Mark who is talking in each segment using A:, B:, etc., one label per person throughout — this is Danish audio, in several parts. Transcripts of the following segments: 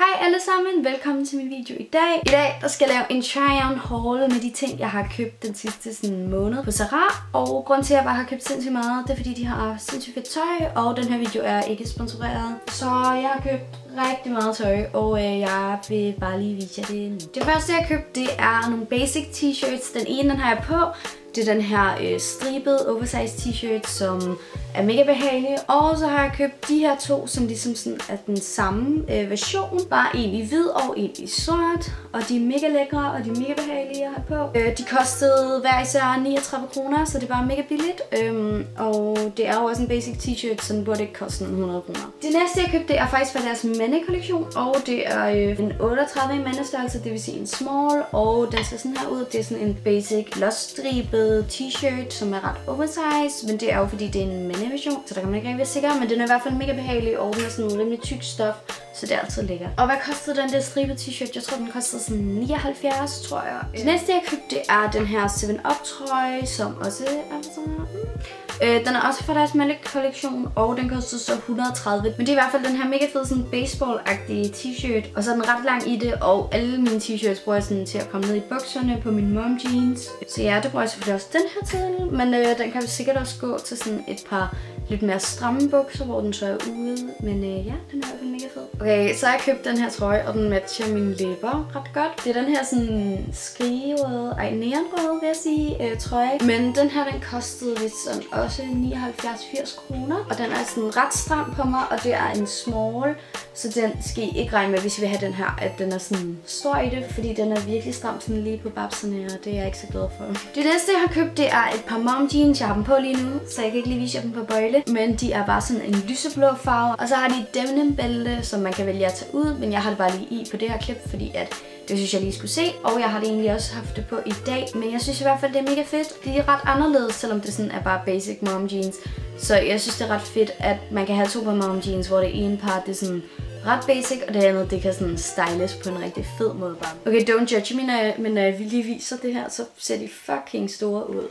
A: Hej alle sammen, velkommen til min video i dag. I dag der skal jeg lave en try-on haul med de ting, jeg har købt den sidste måned på Zara. Og grunden til, at jeg bare har købt sindssygt meget, det er fordi, de har sindssygt fedt tøj. Og den her video er ikke sponsoreret. Så jeg har købt rigtig meget tøj, og jeg vil bare lige vise jer det nu. Det første, jeg har købt, det er nogle basic t-shirts. Den ene, den har jeg på. Det er den her stribede oversized t-shirt, som er mega behagelig. Og så har jeg købt de her to, som ligesom sådan er den samme version. Bare en i hvid og en i sort. Og de er mega lækre, og de er mega behagelige at have på. De kostede hver især 39 kroner, så det er bare mega billigt. Og det er jo også en basic t-shirt, så den burde ikke koste 100 kroner. Det næste, jeg købte, det er faktisk fra deres mandekollektion. Og det er en 38 i mandestørrelse, det vil sige en small. Og den ser sådan her ud. Det er sådan en basic lost-stribet t-shirt, som er ret oversized, men det er jo fordi det er en mandeversion, så der kan man ikke rigtig være sikker, men den er i hvert fald mega behagelig, og den er sådan rimelig tyk stof, så det er altid lækkert. Og hvad kostede den der stribede t-shirt? Jeg tror, den kostede sådan 79, tror jeg. Det næste, jeg købte, det er den her 7up trøje, som også er sådan her. Den er også fra deres kollektion, og den koster så 130. Men det er i hvert fald den her mega fede sådan baseball-agtige t-shirt. Og så er den ret lang i det, og alle mine t-shirts bruger jeg sådan til at komme ned i bukserne på mine mom jeans. Så ja, det bruger jeg selvfølgelig også den her til. Men den kan sikkert også gå til sådan et par lidt mere stramme bukser, hvor den så er ude. Men ja, den er i hvert fald mega fed. Okay, så har jeg købt den her trøje, og den matcher mine læber ret godt. Det er den her sådan neonrøde, vil jeg sige, trøje. Men den her, den kostede lidt sådan også 79-80 kroner. Og den er sådan ret stram på mig, og det er en small. Så den skal I ikke regne med, hvis I vil have den her, at den er sådan stor i det. Fordi den er virkelig stram sådan lige på babserne, og det er jeg ikke så glad for. Det næste, jeg har købt, det er et par mom jeans. Jeg har dem på lige nu, så jeg kan ikke lige vise jer dem på bøjle. Men de er bare sådan en lyseblå farve. Og så har de et denim bælte, som man kan vælge at tage ud. Men jeg har det bare lige i på det her klip, fordi at det synes jeg lige skulle se. Og jeg har det egentlig også haft det på i dag. Men jeg synes i hvert fald, det er mega fedt. De er ret anderledes, selvom det sådan er bare basic mom jeans. Så jeg synes, det er ret fedt, at man kan have to par mom jeans, hvor det ene par, det er sådan ret basic, og det andet, det kan sådan styles på en rigtig fed måde bare. Okay, don't judge me, men når jeg lige viser det her, så ser de fucking store ud.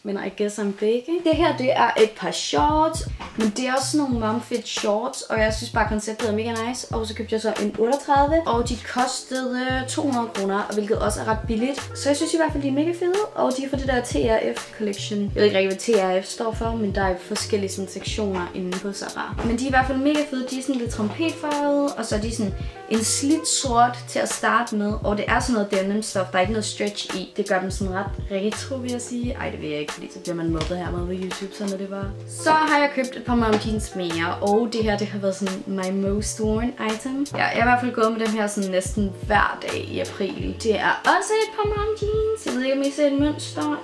A: Men I guess I'm big, ikke? Det her, det er et par shorts, men det er også sådan nogle mom fit shorts, og jeg synes bare, konceptet er mega nice. Og så købte jeg så en 38, og de kostede 200 kroner, hvilket også er ret billigt. Så jeg synes i hvert fald, de er mega fede, og de er fra det der TRF collection. Jeg ved ikke rigtig, hvad TRF står for, men der er forskellige sådan sektioner inde på Zara. Men de er i hvert fald mega fede, de er sådan lidt trompetfarvede, og så er de sådan en slidt sort til at starte med, og det er sådan noget denim stof, der er ikke noget stretch i. Det gør dem sådan ret retro, vil jeg sige. Ej, det vil jeg ikke, fordi så bliver man mobbet her med på YouTube, sådan er det bare. Så har jeg købt et par mom jeans mere, og det her, det har været sådan my most worn item. Ja, jeg har i hvert fald gået med dem her sådan næsten hver dag i april. Det er også et par mom jeans. Jeg ved ikke, om I ser et mønster.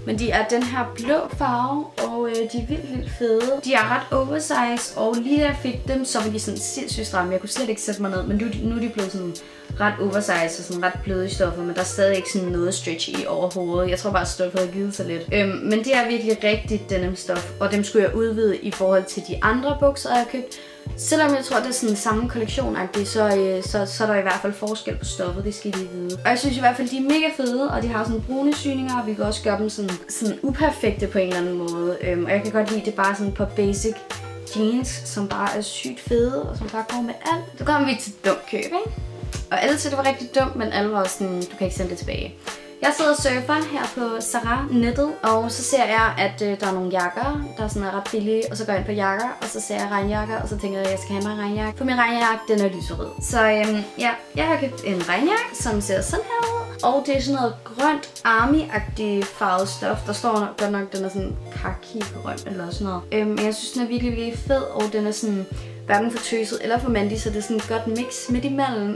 A: Men de er den her blå farve, og de er vildt fede. De er ret oversized, og lige da jeg fik dem, så var de sådan sindssygt stramme. Jeg kunne slet ikke sætte mig ned, men nu er de blevet sådan ret oversized og sådan ret bløde i stoffet, men der er stadig ikke sådan noget stretch i overhovedet. Jeg tror bare, at stoffet har givet sig lidt. Men det er virkelig rigtigt denim stof, og dem skulle jeg udvide i forhold til de andre bukser, jeg har købt. Selvom jeg tror, det er sådan samme kollektion-agtigt, så er der i hvert fald forskel på stoffet, det skal I lige vide. Og jeg synes i hvert fald, de er mega fede, og de har sådan brune syninger, og vi kan også gøre dem sådan uperfekte på en eller anden måde. Og jeg kan godt lide, det bare sådan på basic jeans, som bare er sygt fede, og som bare går med alt. Så kommer vi til dumt køb, ikke? Og alle siger, det var rigtig dumt, men alle var sådan, du kan ikke sende det tilbage. Jeg sidder og surfer her på Zara nettet, og så ser jeg, at der er nogle jakker, der er sådan ret billige, og så går jeg ind på jakker, og så ser jeg regnjakker, og så tænker jeg, at jeg skal have mig en regnjakke. For min regnjakke, den er lyserød. Så ja, jeg har købt en regnjakke, som ser sådan her ud, og det er sådan noget grønt army-agtigt farvet stof. Der står godt nok, den er sådan kaki-grøn eller sådan noget. Men jeg synes, den er virkelig fed, og den er sådan hverken for tøset eller for mandig, så det er sådan et godt mix midt imellem.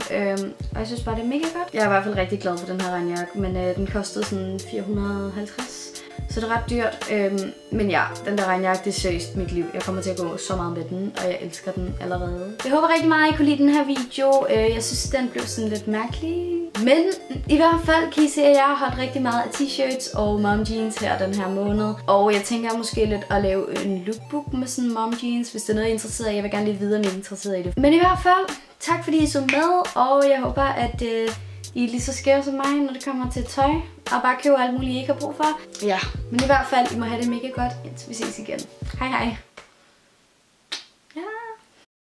A: Og jeg synes bare, det er mega godt. Jeg er i hvert fald rigtig glad for den her regnjakke, men den kostede sådan 450, så det er ret dyrt. Men ja, den der regnjakke, det er seriøst mit liv. Jeg kommer til at gå så meget med den, og jeg elsker den allerede. Jeg håber rigtig meget, at I kunne lide den her video. Jeg synes, den blev sådan lidt mærkelig. Men i hvert fald kan I se, at jeg har holdt rigtig meget af t-shirts og mom jeans her den her måned. Og jeg tænker måske lidt at lave en lookbook med sådan mom jeans, hvis det er noget, I er interesseret i. Jeg vil gerne lige vide, om I er interesseret i det. Men i hvert fald, tak fordi I så med, og jeg håber, at I er lige så skæve som mig, når det kommer til tøj. Og bare købe alt muligt, I ikke har brug for. Ja, men i hvert fald, I må have det mega godt, indtil vi ses igen. Hej hej!